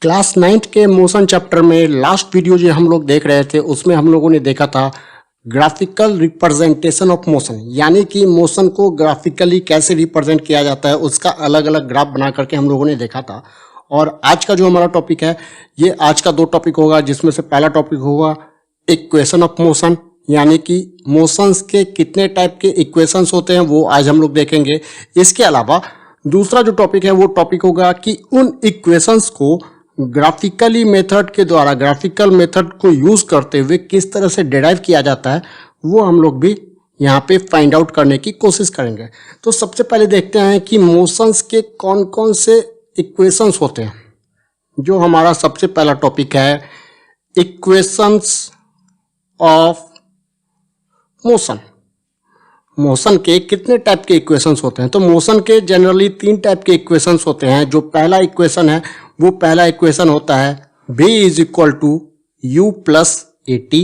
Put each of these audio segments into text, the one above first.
Class 9th के motion chapter में last video जो हम लोग देख रहे थे उसमें हम लोगों ने देखा था ग्राफिकल रिप्रेजेंटेशन ऑफ मोशन, यानी कि मोशन को ग्राफिकली कैसे रिप्रेजेंट किया जाता है उसका अलग अलग ग्राफ बना करके हम लोगों ने देखा था। और आज का जो हमारा टॉपिक है ये आज का दो टॉपिक होगा, जिसमें से पहला टॉपिक होगा इक्वेशन ऑफ मोशन, यानी कि मोशंस के कितने टाइप के इक्वेशंस होते हैं वो आज हम लोग देखेंगे। इसके अलावा दूसरा जो टॉपिक है वो टॉपिक होगा कि उन इक्वेशंस को ग्राफिकली मेथड के द्वारा, ग्राफिकल मेथड को यूज करते हुए किस तरह से डिराइव किया जाता है वो हम लोग भी यहाँ पे फाइंड आउट करने की कोशिश करेंगे। तो सबसे पहले देखते हैं कि मोशंस के कौन कौन से इक्वेशंस होते हैं। जो हमारा सबसे पहला टॉपिक है इक्वेशंस ऑफ मोशन। मोशन के कितने टाइप के इक्वेशंस होते हैं? तो मोशन के जनरली तीन टाइप के इक्वेशंस होते हैं। जो पहला इक्वेशन है वो पहला इक्वेशन होता है v is equal to U plus A T.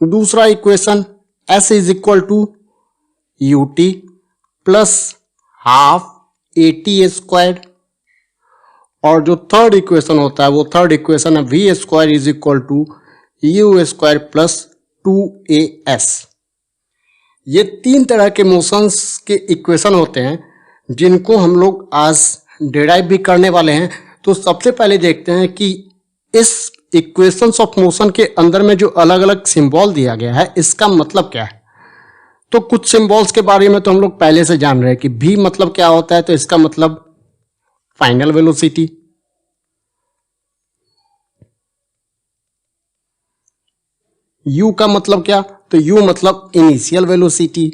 दूसरा equation s is equal to U T plus half A T square. और जो थर्ड इक्वेशन होता है वो थर्ड इक्वेशन है v square is equal to U square plus 2as। ये तीन तरह के मोशंस के इक्वेशन होते हैं जिनको हम लोग आज डिराइव भी करने वाले हैं। तो सबसे पहले देखते हैं कि इस इक्वेशंस ऑफ मोशन के अंदर में जो अलग अलग सिंबल दिया गया है इसका मतलब क्या है। तो कुछ सिंबल्स के बारे में तो हम लोग पहले से जान रहे हैं कि v मतलब क्या होता है, तो इसका मतलब फाइनल वेलोसिटी। u का मतलब क्या, तो u मतलब इनिशियल वेलोसिटी।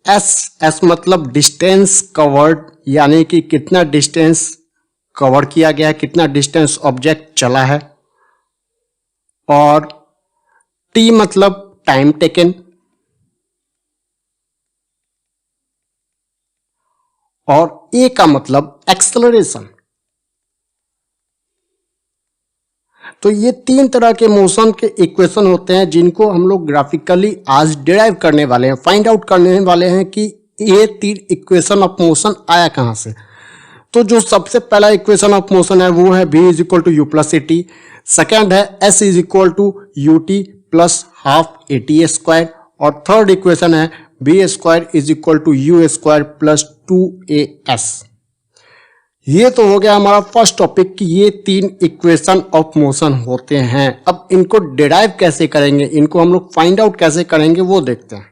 s मतलब डिस्टेंस कवर्ड, यानी कि कितना डिस्टेंस कवर किया गया है, कितना डिस्टेंस ऑब्जेक्ट चला है। और t मतलब टाइम टेकन। और a का मतलब एक्सेलरेशन। तो ये तीन तरह के मोशन के इक्वेशन होते हैं जिनको हम लोग ग्राफिकली आज डिराइव करने वाले हैं, फाइंड आउट करने वाले हैं कि ये तीन इक्वेशन ऑफ मोशन आया कहां से। तो जो सबसे पहला इक्वेशन ऑफ मोशन है वो है v is equal to U plus A T. Second है s is equal to U T plus half A T square. और थर्ड इक्वेशन है v square is equal to U square plus 2as। ये तो हो गया हमारा first topic कि ये तीन इक्वेशन ऑफ मोशन होते हैं। अब इनको डिराइव कैसे करेंगे, इनको हम लोग फाइंड आउट कैसे करेंगे वो देखते हैं।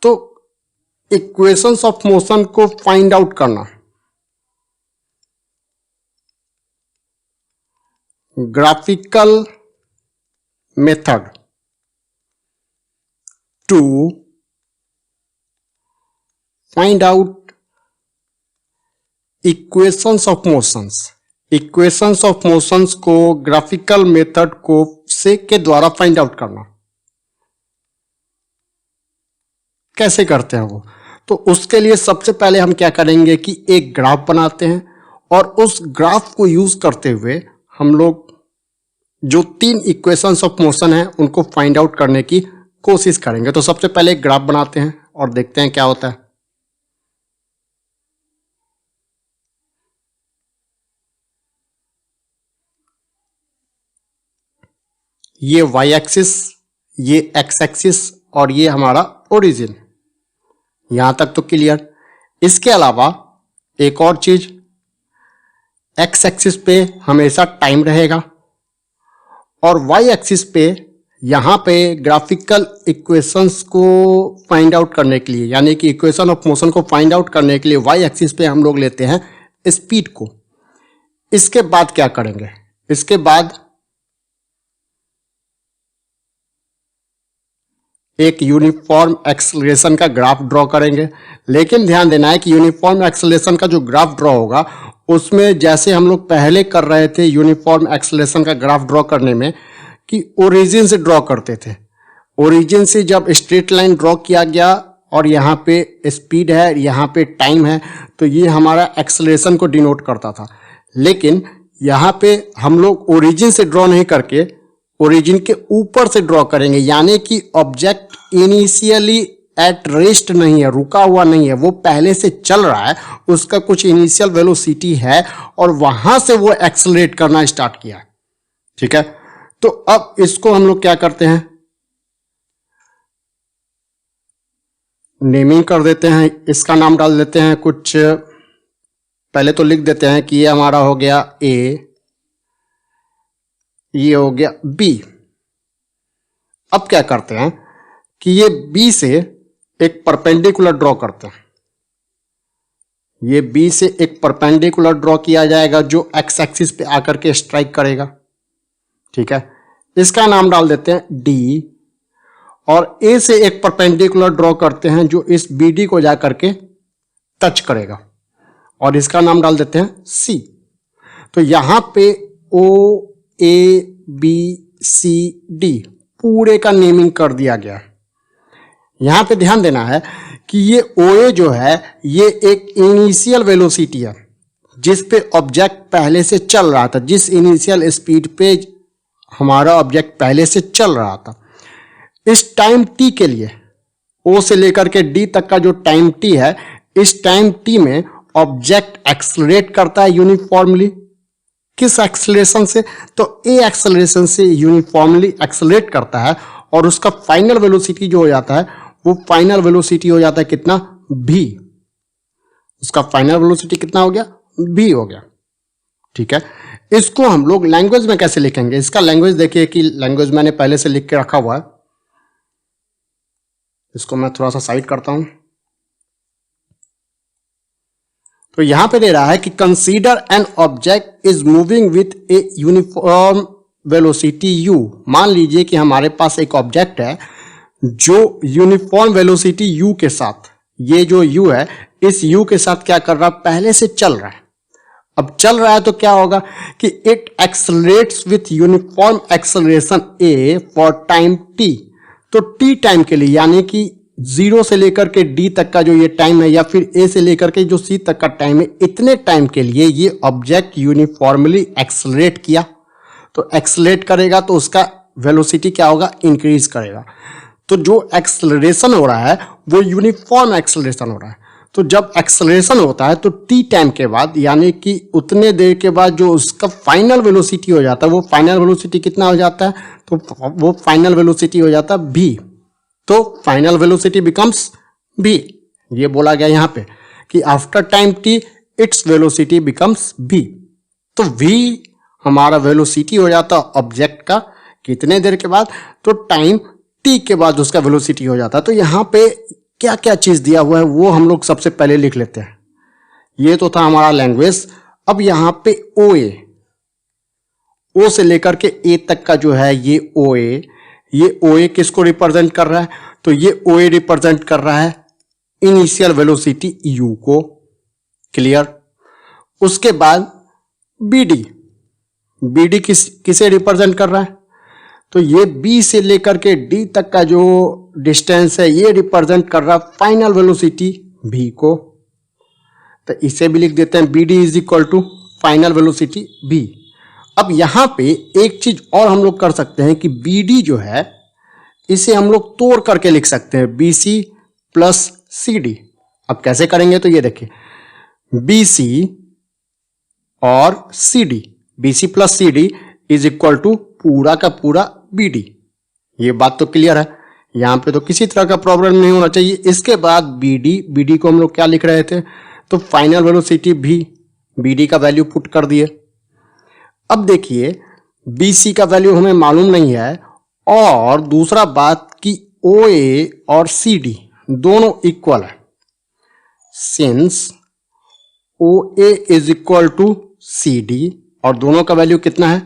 तो इक्वेशंस ऑफ मोशन को फाइंड आउट करना, graphical method to find out equations of motions. Equations of motions को ग्राफिकल मेथड को से के द्वारा फाइंड आउट करना। कैसे करते हैं वो, तो उसके लिए सबसे पहले हम क्या करेंगे कि एक ग्राफ बनाते हैं और उस ग्राफ को यूज करते हुए हम लोग जो तीन इक्वेशंस ऑफ मोशन है उनको फाइंड आउट करने की कोशिश करेंगे। तो सबसे पहले एक ग्राफ बनाते हैं और देखते हैं क्या होता है। ये y एक्सिस, ये x एक्सिस और ये हमारा ओरिजिन। यहां तक तो क्लियर। इसके अलावा एक और चीज, x एक्सिस पे हमेशा टाइम रहेगा और y एक्सिस पे यहां पे ग्राफिकल इक्वेशंस को फाइंड आउट करने के लिए, यानी कि इक्वेशन ऑफ मोशन को फाइंड आउट करने के लिए y एक्सिस पे हम लोग लेते हैं स्पीड को। इसके बाद क्या करेंगे, इसके बाद एक यूनिफॉर्म एक्सेलरेशन का ग्राफ ड्रॉ करेंगे। लेकिन ध्यान देना है कि यूनिफॉर्म एक्सेलरेशन का जो ग्राफ ड्रॉ होगा उसमें जैसे हम लोग पहले कर रहे थे यूनिफॉर्म एक्सेलरेशन का ग्राफ ड्रॉ करने में कि ओरिजिन से ड्रॉ करते थे। ओरिजिन से जब स्ट्रेट लाइन ड्रॉ किया गया और यहाँ पे स्पीड है, यहाँ पे टाइम है, तो ये हमारा एक्सेलरेशन को डिनोट करता था। लेकिन यहाँ पे हम लोग ओरिजिन से ड्रॉ नहीं करके ओरिजिन के ऊपर से ड्रॉ करेंगे, यानी कि ऑब्जेक्ट इनिशियली एट रेस्ट नहीं है, रुका हुआ नहीं है, वो पहले से चल रहा है, उसका कुछ इनिशियल वेलोसिटी है और वहां से वो एक्सेलरेट करना स्टार्ट किया। ठीक है, तो अब इसको हम लोग क्या करते हैं, नेमिंग कर देते हैं, इसका नाम डाल देते हैं कुछ, पहले तो लिख देते हैं कि ये हमारा हो गया ए, ये हो गया बी। अब क्या करते हैं कि ये बी से एक परपेंडिकुलर ड्रॉ करते हैं, ये बी से एक परपेंडिकुलर ड्रॉ किया जाएगा जो एक्स एक्सिस पे आकर के स्ट्राइक करेगा। ठीक है, इसका नाम डाल देते हैं डी, और ए से एक परपेंडिकुलर ड्रॉ करते हैं जो इस बी डी को जाकर के टच करेगा, और इसका नाम डाल देते हैं सी। तो यहां पे ओ ए बी सी डी पूरे का नेमिंग कर दिया गया है। यहां पे ध्यान देना है कि ये OA जो है ये एक इनिशियल वेलोसिटी है जिस पे ऑब्जेक्ट पहले से चल रहा था, जिस इनिशियल स्पीड पे हमारा ऑब्जेक्ट पहले से चल रहा था। इस टाइम t के लिए O से लेकर के D तक का जो टाइम t है, इस टाइम t में ऑब्जेक्ट एक्सेलरेट करता है यूनिफॉर्मली। किस एक्सेलरेशन से? तो a एक्सेलरेशन से यूनिफॉर्मली एक्सेलरेट करता है, और उसका फाइनल वेलोसिटी जो हो जाता है वो फाइनल वेलोसिटी हो जाता है कितना, v। उसका फाइनल वेलोसिटी कितना हो गया, v हो गया। ठीक है, इसको हम लोग लैंग्वेज में कैसे लिखेंगे, इसका लैंग्वेज देखिए कि लैंग्वेज मैंने पहले से लिख के रखा हुआ है। इसको मैं थोड़ा सा साइड करता हूं। तो यहां पे दे रहा है कि consider an object is moving with a uniform velocity u। मान लीजिए कि हमारे पास एक ऑब्जेक्ट है जो यूनिफॉर्म वेलोसिटी u के साथ, ये जो u है इस u के साथ क्या कर रहा है, पहले से चल रहा है। अब चल रहा है तो क्या होगा कि it accelerates with uniform acceleration a for time t। तो t टाइम के लिए, यानी कि 0 से लेकर के d तक का जो ये टाइम है, या फिर a से लेकर के जो c तक का टाइम है, इतने टाइम के लिए ये ऑब्जेक्ट यूनिफॉर्मली एक्सेलरेट किया। तो एक्सेलरेट करेगा तो उसका वेलोसिटी क्या होगा, इंक्रीज करेगा। तो जो एक्सेलरेशन हो रहा है वो यूनिफॉर्म एक्सेलरेशन हो रहा है। तो जब एक्सेलरेशन होता है तो t टाइम के बाद, यानी कि उतने देर के बाद जो उसका फाइनल वेलोसिटी हो जाता है, वो फाइनल वेलोसिटी कितना हो जाता है, तो वो फाइनल वेलोसिटी हो जाता है v। तो फाइनल वेलोसिटी बिकम्स v। ये बोला गया यहाँ पे कि after time t its velocity becomes v। तो v हमारा वेलोसिटी हो जाता है ऑब्जेक्ट का कितने देर के बाद, तो टाइम t के बाद उसका वेलोसिटी हो जाता है। तो यहाँ पे क्या क्या चीज दिया हुआ है वो हम लोग सबसे पहले लिख लेते हैं। ये तो था हमारा लैंग्वेज। अब यहाँ पे OA, O से लेकर के A तक का जो है ये OA, ये OA किसको रिप्रेजेंट कर रहा है, तो ये OA रिप्रेजेंट कर रहा है इनिशियल वेलोसिटी u को। क्लियर। उसके बाद BD किसे रिप्रेजेंट कर रहा है, तो ये B से लेकर के D तक का जो डिस्टेंस है ये रिप्रेजेंट कर रहा है फाइनल वेलोसिटी v को। तो इसे भी लिख देते हैं BD is equal to final velocity v। अब यहां पे एक चीज और हम लोग कर सकते हैं कि BD जो है इसे हम लोग तोड़ करके लिख सकते हैं BC प्लस CD। अब कैसे करेंगे, तो ये देखिए BC और CD, BC plus CD is equal to पूरा का पूरा BD। ये बात तो क्लियर है, यहां पे तो किसी तरह का प्रॉब्लम नहीं होना चाहिए। इसके बाद BD को हम लोग क्या लिख रहे थे, तो फाइनल वेलोसिटी v, BD का वैल्यू पुट कर दिए। अब देखिए BC का वैल्यू हमें मालूम नहीं है, और दूसरा बात कि OA और CD दोनों इक्वल है। Since OA is equal to CD और दोनों का वैल्यू कितना है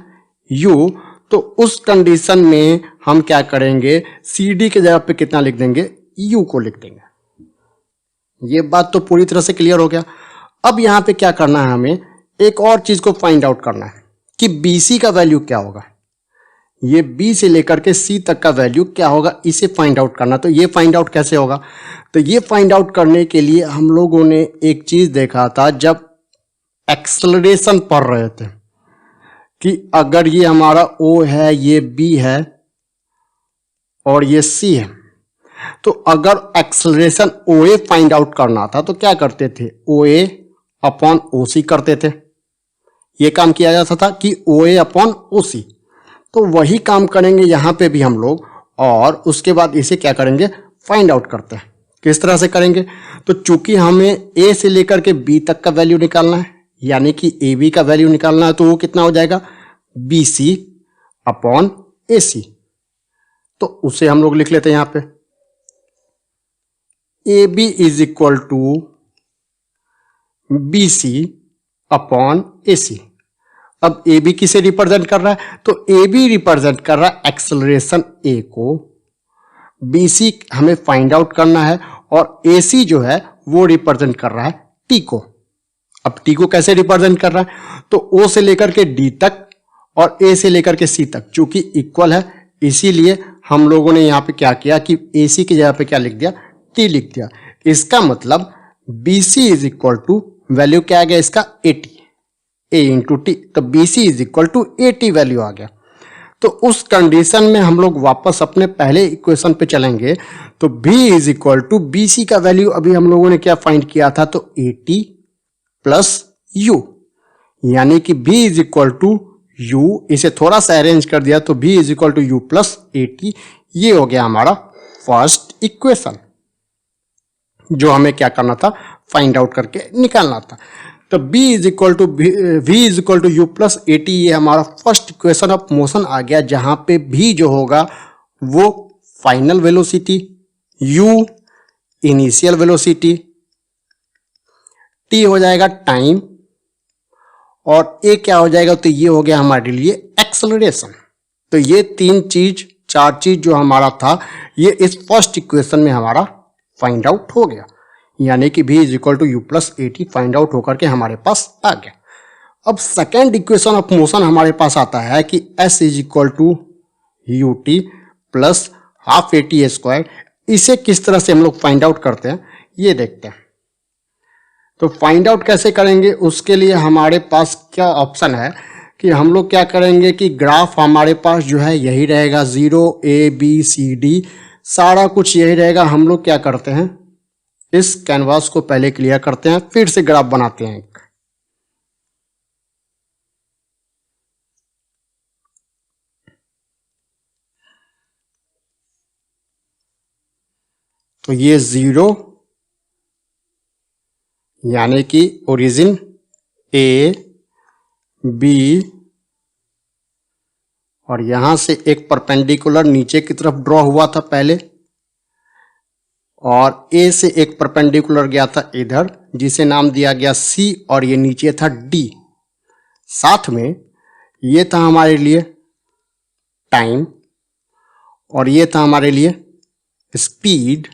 u, तो उस कंडीशन में हम क्या करेंगे, CD के जगह पे कितना लिख देंगे, u को लिख देंगे। ये बात तो पूरी तरह से क्लियर हो गया। अब यहां पे क्या करना है, हमें एक और चीज को फाइंड आउट करना है कि BC का वैल्यू क्या होगा, ये B से लेकर के C तक का वैल्यू क्या होगा, इसे फाइंड आउट करना। तो ये फाइंड आउट कैसे होगा, तो ये फाइंड आउट करने के लिए हम लोगों ने एक चीज देखा था जब एक्सेलरेशन पढ़ रहे थे कि अगर ये हमारा O है, ये B है और ये C है, तो अगर एक्सेलरेशन OA फाइंड आउट करना था तो क्या करते थे, OA अपॉन OC करते थे। ये काम किया जाता था कि OA अपॉन OC। तो वही काम करेंगे यहाँ पे भी हम लोग, और उसके बाद इसे क्या करेंगे, फाइंड आउट करते हैं। किस तरह से करेंगे, तो चूंकि हमें A से लेकर के B तक का वैल्यू निकालना है, यानी कि AB का वैल्यू निकालना है, तो वो कितना हो जाएगा, BC अपॉन AC। तो उसे हम लोग लिख लेते हैं यहाँ पे, AB is equal to BC upon AC। अब AB किसे रिप्रेजेंट कर रहा है, तो AB रिप्रेजेंट कर रहा है एक्सेलरेशन A को, BC हमें फाइंड आउट करना है, और AC जो है वो रिप्रेजेंट कर रहा है T को। अब T को कैसे रिप्रेजेंट कर रहा है, तो O से लेकर के D तक और A से लेकर के C तक, चूंकि इक्वल है इसीलिए हम लोगों ने यहाँ पे क्या किया कि AC की जगह पे क्या लिख दिया, T लिख दिया। इसका मतलब BC is equal to, value क्या आ गया इसका, 80, A इंटू T, तो BC is equal to 80 value आ गया। तो उस कंडीशन में हम लोग वापस अपने पहले इक्वेशन पे चलेंगे, तो B is equal to BC का वैल्यू अभी हम लोगों ने क्या फाइंड किया था, तो 80 प्लस U, यानी कि B is equal to U, इसे थोड़ा सा अरेंज कर दिया तो B is equal to U plus 80। ये हो गया हमारा फर्स्ट इक्वेशन, जो हमें क्या करना था, फाइंड आउट करके निकालना था। तो B is equal to V is equal to U plus 80, ये हमारा फर्स्ट इक्वेशन ऑफ मोशन आ गया, जहां पे V जो होगा वो final velocity, U initial velocity, T हो जाएगा टाइम, और A क्या हो जाएगा, तो ये हो गया हमारे लिए एक्सेलरेशन। तो ये चार चीज जो हमारा था, ये इस फर्स्ट इक्वेशन में हमारा फाइंड आउट हो गया, यानी कि V is equal to U plus 80 find out होकर के हमारे पास आ गया। अब सेकेंड इक्वेशन ऑफ मोशन हमारे पास आता है कि S is equal to UT plus half AT square. इसे किस तरह से हम लोग फाइंड आउट करते हैं, ये देखते हैं। तो फाइंड आउट कैसे करेंगे, उसके लिए हमारे पास क्या ऑप्शन है कि हम लोग क्या करेंगे कि ग्राफ हमारे पास जो है यही रहेगा, 0 A B C D सारा कुछ यही रहेगा। हम लोग क्या करते हैं, इस कैनवास को पहले क्लियर करते हैं, फिर से ग्राफ बनाते हैं। तो ये 0 यानी कि ओरिजिन A B, और यहां से एक परपेंडिकुलर नीचे की तरफ ड्रॉ हुआ था पहले, और A से एक परपेंडिकुलर गया था इधर, जिसे नाम दिया गया C, और ये नीचे था D। साथ में ये था हमारे लिए टाइम, और ये था हमारे लिए स्पीड,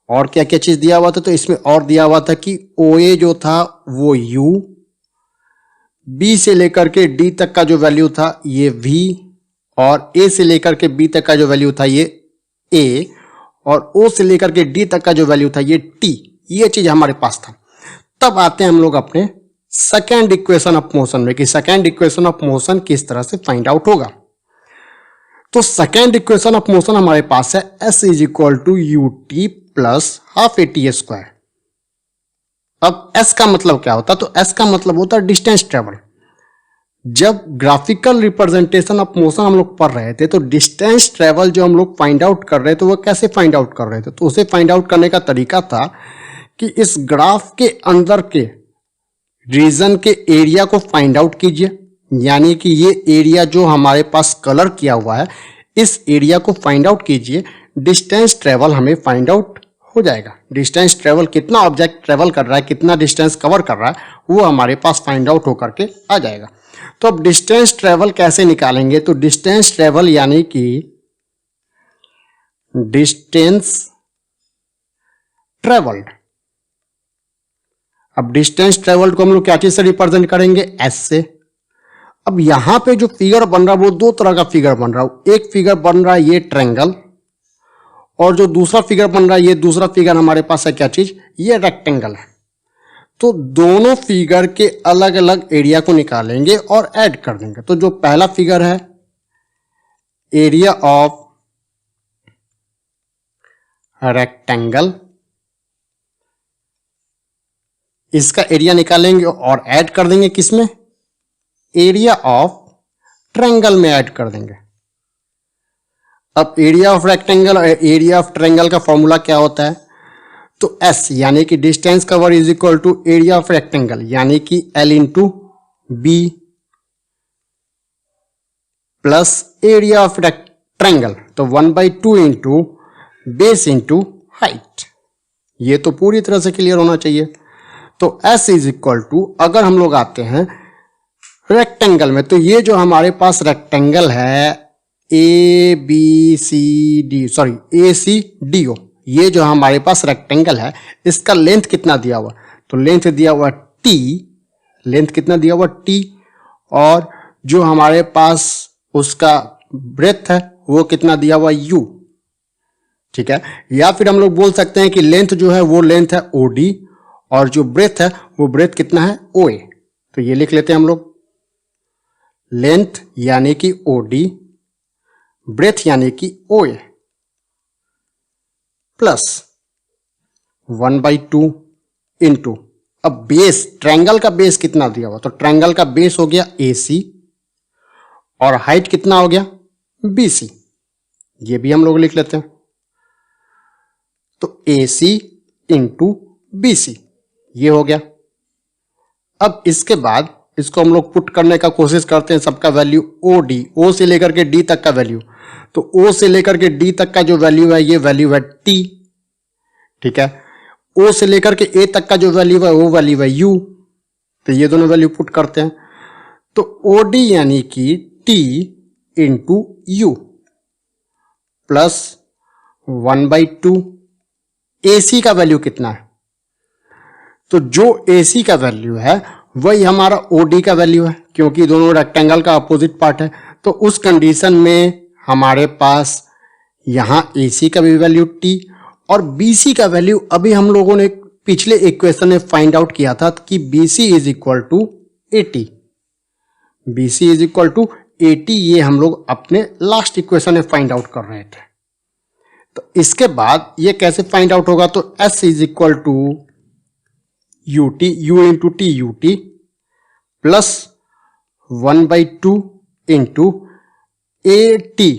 और क्या क्या चीज दिया हुआ था, तो इसमें और दिया हुआ था कि OA जो था वो U, B से लेकर के D तक का जो वैल्यू था ये V, और A से लेकर के B तक का जो वैल्यू था ये A, और O से लेकर के D तक का जो वैल्यू था ये T। ये चीज हमारे पास था। तब आते हैं हम लोग अपने सेकेंड इक्वेशन ऑफ मोशन में कि सेकेंड इक्वेशन ऑफ मोशन किस तरह से फाइंड आउट होगा। तो सेकेंड इक्वेशन ऑफ मोशन हमारे पास है S is equal to UT plus half AT square. अब S का मतलब क्या होता है, तो S का मतलब होता है डिस्टेंस ट्रेवल। जब ग्राफिकल रिप्रेजेंटेशन ऑफ मोशन हम लोग पढ़ रहे थे, तो डिस्टेंस ट्रेवल जो हम लोग फाइंड आउट कर रहे थे, वो कैसे फाइंड आउट कर रहे थे, तो उसे फाइंड आउट करने का तरीका था कि इस ग्राफ के अंदर के रीजन के एरिया को फाइंड आउट कीजिए, यानी कि ये एरिया जो हमारे पास कलर किया हुआ है, इस एरिया को फाइंड आउट कीजिए। डिस्टेंस ट्रेवल हमें फाइंड आउट हो जाएगा। डिस्टेंस ट्रेवल, कितना ऑब्जेक्ट ट्रेवल कर रहा है, कितना डिस्टेंस कवर कर रहा है, वो हमारे पास फाइंड आउट होकर के आ जाएगा। तो अब डिस्टेंस ट्रेवल कैसे निकालेंगे, तो डिस्टेंस ट्रेवल यानी कि डिस्टेंस ट्रेवल्ड। अब डिस्टेंस ट्रेवल्ड को हम लोग क्या चीज से रिप्रेजेंट करेंगे, S से। अब यहां पे जो फिगर बन रहा है वो दो तरह का फिगर बन रहा है। एक फिगर बन रहा है ये ट्रायंगल, और जो दूसरा फिगर बन रहा है ये दूसरा फिगर हमारे पास है क्या चीज, ये रेक्टेंगल है। तो दोनों फिगर के अलग अलग एरिया को निकालेंगे और ऐड कर देंगे। तो जो पहला फिगर है एरिया ऑफ रेक्टेंगल, इसका एरिया निकालेंगे और ऐड कर देंगे किसमें, एरिया ऑफ ट्रायंगल में ऐड कर देंगे। अब एरिया ऑफ रेक्टेंगल और एरिया ऑफ ट्रायंगल का फॉर्मूला क्या होता है, तो एस यानी कि distance cover is equal to area of rectangle यानी कि L into B plus area of triangle, तो 1/2 इंटू बेस इंटू हाइट। ये तो पूरी तरह से क्लियर होना चाहिए। तो S इज इक्वल टू, अगर हम लोग आते हैं रेक्टेंगल में, तो ये जो हमारे पास रेक्टेंगल है A B C D, sorry A C D O, ये जो हमारे पास रेक्टेंगल है इसका लेंथ कितना दिया हुआ, तो लेंथ दिया हुआ टी, लेंथ कितना दिया हुआ टी, और जो हमारे पास उसका ब्रेथ है वो कितना दिया हुआ यू। ठीक है, या फिर हम लोग बोल सकते हैं कि लेंथ जो है वो लेंथ है ओडी और जो ब्रेथ है वो ब्रेथ कितना है ओए। तो ये लिख लेते हैं हम लोग, लेंथ यानी कि ओडी, ब्रेथ यानी कि ओए प्लस 1/2 इंटू, अब बेस, ट्रायंगल का बेस कितना दिया हुआ, तो ट्रायंगल का बेस हो गया AC और हाइट कितना हो गया BC, ये भी हम लोग लिख लेते हैं। तो AC इंटू BC ये हो गया। अब इसके बाद इसको हम लोग पुट करने का कोशिश करते हैं, सबका वैल्यू OD, O से लेकर के D तक का वैल्यू, तो O से लेकर के D तक का जो वैल्यू है ये वैल्यू है T। ठीक है, O से लेकर के A तक का जो वैल्यू है वो वैल्यू है U, तो ये दोनों वैल्यू पुट करते हैं। तो OD यानी कि T into U plus 1/2, AC का वैल्यू कितना है, तो जो AC का वैल्यू है वही हमारा OD का वैल्यू है, क्योंकि दोनों रेक्टेंगल का अपोजिट पार्ट है। तो उस कंडीशन में हमारे पास यहां AC का भी वैल्यू T और BC का वैल्यू अभी हम लोगों ने पिछले इक्वेशन में फाइंड आउट किया था कि BC is equal to 80, BC is equal to 80, ये हम लोग अपने लास्ट इक्वेशन में फाइंड आउट कर रहे थे। तो इसके बाद ये कैसे फाइंड आउट होगा, तो S is equal to UT, U into T UT plus 1/2 into AT,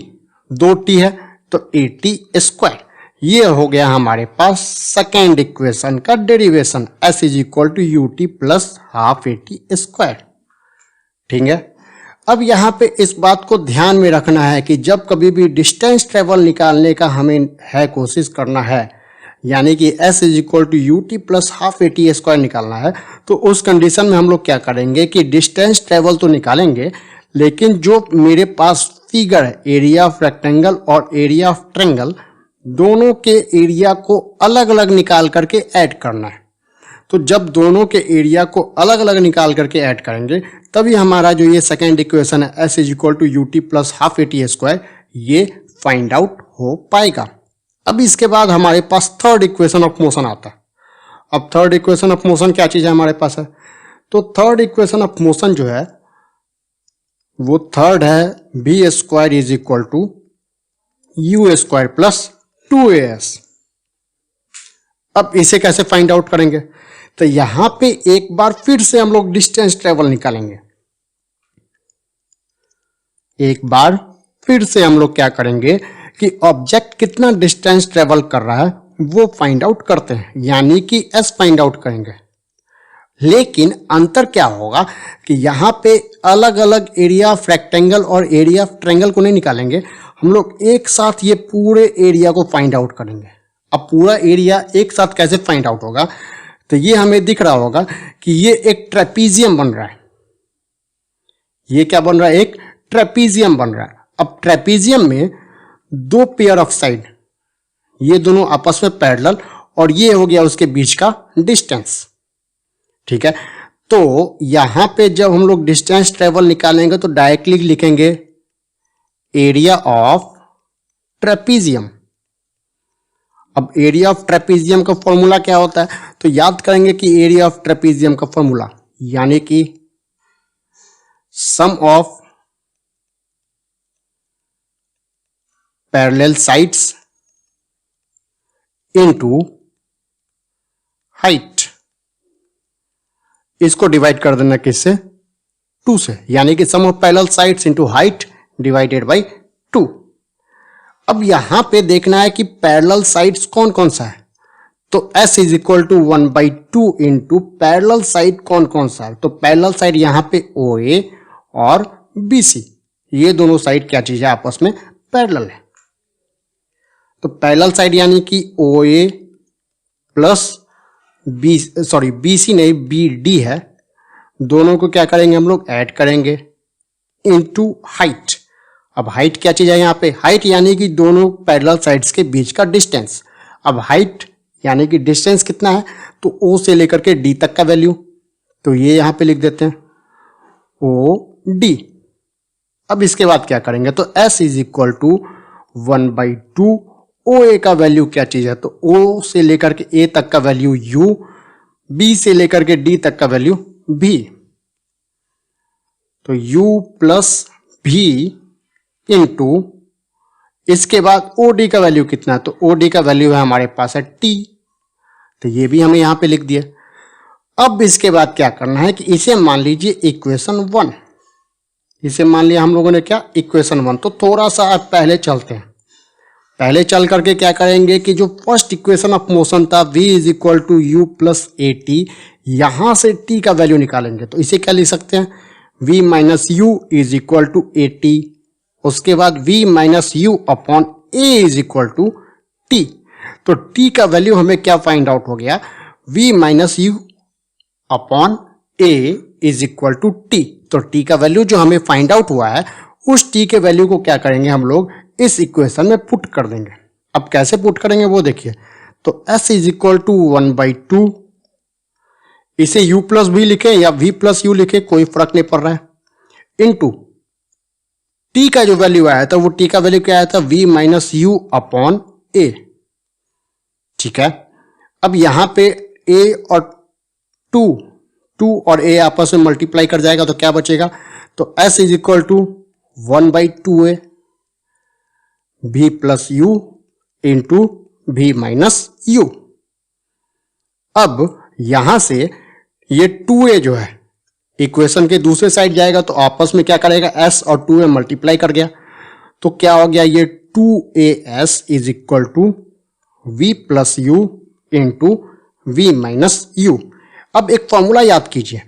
2T है तो AT स्क्वायर, ये हो गया हमारे पास सेकेंड इक्वेशन का derivation, S is equal to UT plus half AT square. ठीक है, अब यहाँ पे इस बात को ध्यान में रखना है कि जब कभी भी डिस्टेंस ट्रेवल निकालने का हमें है कोशिश करना है, यानी कि S is equal to UT plus half AT square निकालना है, तो उस कंडीशन में हम लोग क्या करेंगे कि डिस्टेंस ट्रेवल तो निकालेंगे, लेकिन जो मेरे पास फिगर है एरिया ऑफ रेक्टेंगल और एरिया ऑफ ट्रायंगल, दोनों के एरिया को अलग अलग निकाल करके ऐड करना है। तो जब दोनों के एरिया को अलग अलग निकाल करके ऐड करेंगे तभी हमारा जो ये सेकेंड इक्वेशन है S is equal to UT plus half AT square, ये फाइंड आउट हो पाएगा। अब इसके बाद हमारे पास थर्ड इक्वेशन ऑफ मोशन आता है। अब थर्ड इक्वेशन ऑफ मोशन क्या चीज है हमारे पास है, तो थर्ड इक्वेशन ऑफ मोशन जो है वो थर्ड है B square is equal to U square plus 2AS। अब इसे कैसे फाइंड आउट करेंगे, तो यहां पे एक बार फिर से हम लोग डिस्टेंस ट्रेवल निकालेंगे। एक बार फिर से हम लोग क्या करेंगे कि ऑब्जेक्ट कितना डिस्टेंस ट्रेवल कर रहा है वो फाइंड आउट करते हैं, यानी कि S फाइंड आउट करेंगे। लेकिन अंतर क्या होगा कि यहां पे अलग अलग एरिया ऑफ रेक्टेंगल और एरिया ऑफ ट्रायंगल को नहीं निकालेंगे, हम लोग एक साथ ये पूरे एरिया को फाइंड आउट करेंगे। अब पूरा एरिया एक साथ कैसे फाइंड आउट होगा, तो ये हमें दिख रहा होगा कि ये एक ट्रेपीजियम बन रहा है। ये क्या बन रहा है, एक ट्रेपीजियम बन रहा है। अब ट्रेपीजियम में दो पेयर ऑफ साइड, ये दोनों आपस में पैरेलल, और ये हो गया उसके बीच का डिस्टेंस। ठीक है, तो यहां पे जब हम लोग डिस्टेंस ट्रेवल निकालेंगे तो डायरेक्टली लिखेंगे एरिया ऑफ ट्रेपीजियम। अब एरिया ऑफ ट्रेपीजियम का फॉर्मूला क्या होता है, तो याद करेंगे कि एरिया ऑफ ट्रेपीजियम का फॉर्मूला यानी कि sum of parallel sides into height, इसको डिवाइड कर देना किससे, 2 से, यानी कि sum of parallel sides into height divided by 2। अब यहां पे देखना है कि पैरेलल साइड्स कौन कौन सा है, तो S is equal to 1/2 into parallel side कौन कौन सा है, तो पैरेलल साइड यहां पे OA और BC, ये दोनों साइड क्या चीज है, आपस में पैरेलल है। तो पैरेलल साइड यानी कि OA प्लस BC नहीं BD है, दोनों को क्या करेंगे हम लोग, ऐड करेंगे इनटू हाइट। अब हाइट क्या चीज है यहाँ पे, हाइट यानी कि दोनों पैरेलल साइड्स के बीच का डिस्टेंस। अब हाइट यानी कि डिस्टेंस कितना है, तो O से लेकर के D तक का वैल्यू, तो ये यहां पे लिख देते हैं OD। अब इसके बाद क्या करेंगे, तो S is equal to 1/2 OA का वैल्यू क्या चीज है, तो O से लेकर के A तक का वैल्यू U, B से लेकर के D तक का वैल्यू V, तो U प्लस V इंटू इसके बाद OD का वैल्यू कितना है, तो OD का वैल्यू है हमारे पास है T, तो ये भी हमें यहां पे लिख दिया। अब इसके बाद क्या करना है कि इसे मान लीजिए इक्वेशन 1, इसे मान लिया हम लोगों ने क्या, इक्वेशन 1। तो थोड़ा सा अब पहले चलते हैं, पहले चल करके क्या करेंगे कि जो फर्स्ट इक्वेशन ऑफ मोशन था V is equal to U plus AT, यहां से T का वैल्यू निकालेंगे, तो इसे क्या लिख सकते हैं, V minus U is equal to AT, उसके बाद V minus U upon A is equal to T। तो T का वैल्यू हमें क्या फाइंड आउट हो गया, V minus U upon A is equal to T। तो T का वैल्यू जो हमें फाइंड आउट हुआ है, उस T के वैल्यू को क्या करेंगे हम लोग इस इक्वेशन में पुट कर देंगे। अब कैसे पुट करेंगे वो देखिए, तो S इज इक्वल टू 1/2, इसे U प्लस V लिखे या V प्लस U लिखे, कोई फर्क नहीं पड़ रहा है, इनटू T का जो वैल्यू आया था, वो T का वैल्यू क्या आया था, V minus U upon A। ठीक है, अब यहां पे A और 2 और A आपस में मल्टीप्लाई कर जाएगा, तो क्या बचेगा, तो S is equal to 1/2A V plus U into V minus U। अब यहां से ये 2A जो है इक्वेशन के दूसरे साइड जाएगा, तो आपस में क्या करेगा, S और 2A मल्टीप्लाई कर गया, तो क्या हो गया, ये 2AS is equal to V plus U into V minus U। अब एक फॉर्मूला याद कीजिए,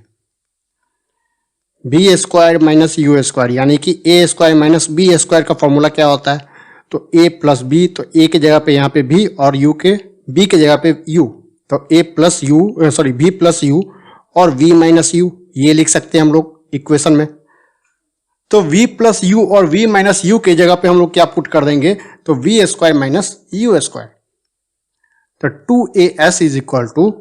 B square minus U square, यानी कि A square minus B square का फॉर्मूला क्या होता है, तो A प्लस B, तो A के जगह पे यहाँ पे B और U के B के जगह पे U, तो A plus U V plus U और V माइनस U, ये लिख सकते हैं हम लोग इक्वेशन में। तो V प्लस U और V माइनस U के जगह पे हम लोग क्या पुट कर देंगे, तो V square minus U square, तो 2AS is equal to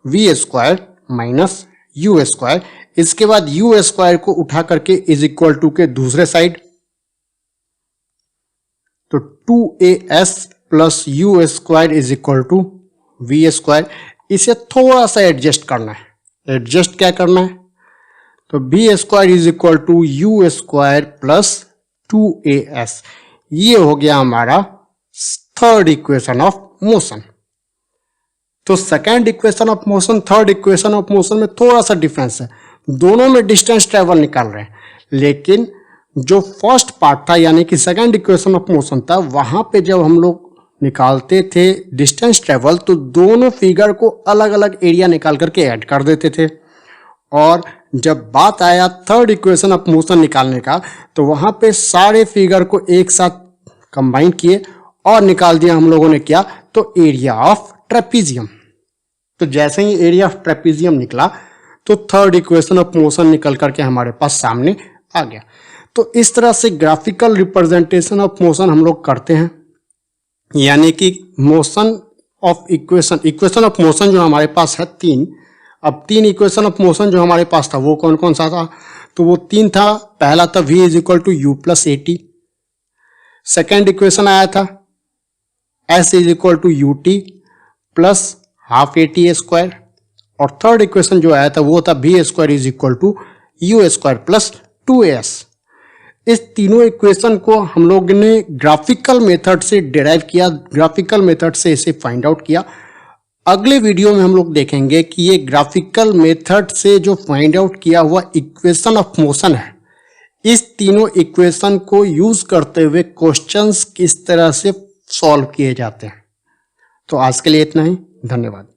V square minus U square. इसके बाद U स्क्वायर को उठा करके इज इक्वल टू के दूसरे साइड, तो 2AS plus U square is equal to V square. इसे थोड़ा सा एडजस्ट करना है, एडजस्ट क्या करना है, तो B square is equal to U square plus 2AS, ये हो गया हमारा थर्ड इक्वेशन ऑफ मोशन। तो second equation of motion, third equation of motion में थोड़ा सा डिफरेंस है, दोनों में डिस्टेंस ट्रेवल निकाल रहे हैं, लेकिन जो फर्स्ट पार्ट था यानी कि सेकेंड इक्वेशन ऑफ मोशन था, वहां पे जब हम लोग निकालते थे डिस्टेंस ट्रेवल, तो दोनों फिगर को अलग अलग एरिया निकाल करके ऐड कर देते थे, और जब बात आया थर्ड इक्वेशन ऑफ मोशन निकालने का, तो वहां पे सारे फिगर को एक साथ कंबाइन किए और निकाल दिया हम लोगों ने क्या, तो एरिया ऑफ ट्रेपीजियम। तो जैसे ही एरिया ऑफ ट्रेपीजियम निकला, तो थर्ड इक्वेशन ऑफ मोशन निकल करके हमारे पास सामने आ गया। तो इस तरह से ग्राफिकल रिप्रेजेंटेशन ऑफ मोशन हम लोग करते हैं, यानी कि motion of equation of motion जो हमारे पास है 3। अब 3 इक्वेशन ऑफ मोशन जो हमारे पास था वो कौन कौन सा था, तो वो 3 था। पहला था V is equal to U plus AT, second equation आया था S is equal to UT plus half AT square, और थर्ड इक्वेशन जो आया था वो था B square is equal to U square plus 2AS। इस तीनों इक्वेशन को हम लोग ने ग्राफिकल मेथड से डिराइव किया, ग्राफिकल मेथड से इसे फाइंड आउट किया। अगले वीडियो में हम लोग देखेंगे कि ये ग्राफिकल मेथड से जो फाइंड आउट किया हुआ इक्वेशन ऑफ मोशन है, इस तीनों इक्वेशन को यूज करते हुए क्वेश्चंस किस तरह से सॉल्व किए जाते हैं। तो आज के लिए इतना ही, धन्यवाद।